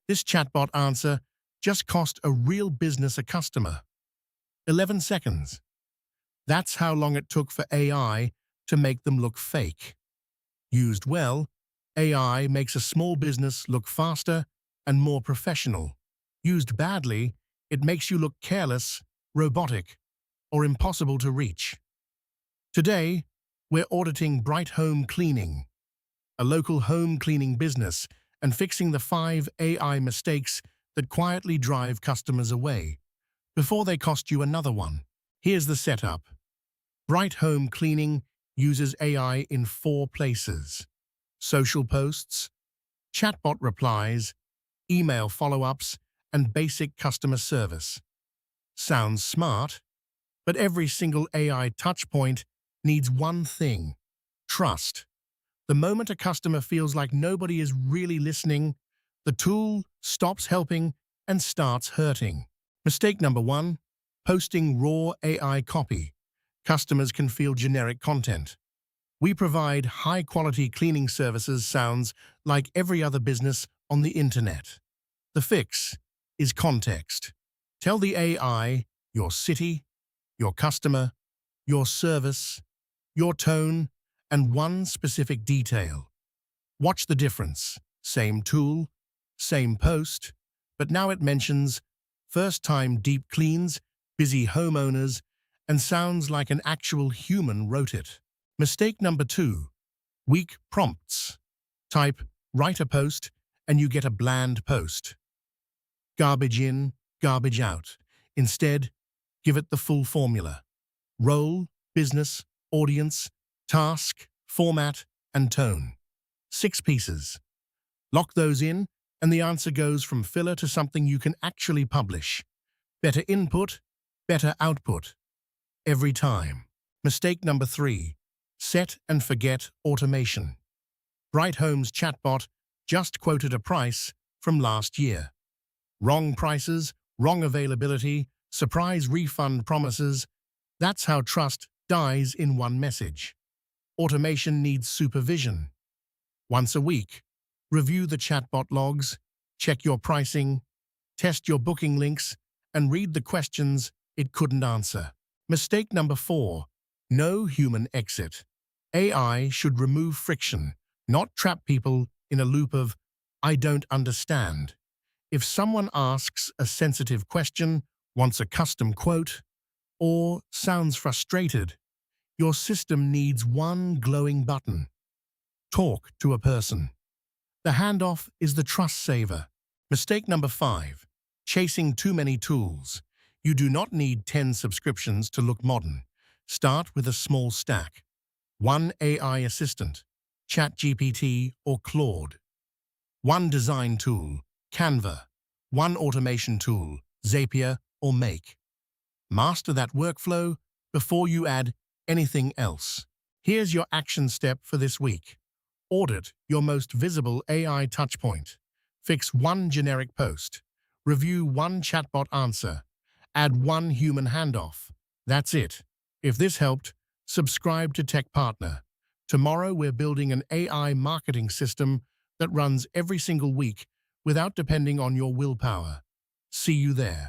This chatbot answer just cost a real business a customer. 11 seconds. That's how long it took for AI to make them look fake. Used well, AI makes a small business look faster and more professional. Used badly, it makes you look careless, robotic, or impossible to reach. Today, we're auditing BrightHome Cleaning, a local home cleaning business, and fixing the 5 AI mistakes that quietly drive customers away before they cost you another one. Here's the setup. BrightHome Cleaning uses AI in 4 places: social posts, chatbot replies, email follow-ups, and basic customer service. Sounds smart, but every single AI touchpoint needs one thing: trust. The moment a customer feels like nobody is really listening, the tool stops helping and starts hurting. Mistake number 1, posting raw AI copy. Customers can feel generic content. We provide high-quality cleaning services sounds like every other business on the internet. The fix is context. Tell the AI your city, your customer, your service, your tone, and one specific detail. Watch the difference. Same tool, same post, but now it mentions first-time deep cleans, busy homeowners, and sounds like an actual human wrote it. Mistake number 2, weak prompts. Type, write a post, and you get a bland post. Garbage in, garbage out. Instead, give it the full formula: role, business, audience, task, format, and tone. 6 pieces. Lock those in, and the answer goes from filler to something you can actually publish. Better input, better output. Every time. Mistake number 3, set and forget automation. BrightHome's chatbot just quoted a price from last year. Wrong prices, wrong availability, surprise refund promises. That's how trust dies in one message. Automation needs supervision. Once a week, review the chatbot logs, check your pricing, test your booking links, and read the questions it couldn't answer. Mistake number 4, no human exit. AI should remove friction, not trap people in a loop of "I don't understand." If someone asks a sensitive question, wants a custom quote, or sounds frustrated, your system needs one glowing button: talk to a person. The handoff is the trust saver. Mistake number 5, chasing too many tools. You do not need 10 subscriptions to look modern. Start with a small stack. One AI assistant, ChatGPT or Claude. One design tool, Canva. One automation tool, Zapier or Make. Master that workflow before you add anything else. Here's your action step for this week. Audit your most visible AI touchpoint. Fix one generic post. Review one chatbot answer. Add one human handoff. That's it. If this helped, subscribe to TecPartner. Tomorrow we're building an AI marketing system that runs every single week without depending on your willpower. See you there.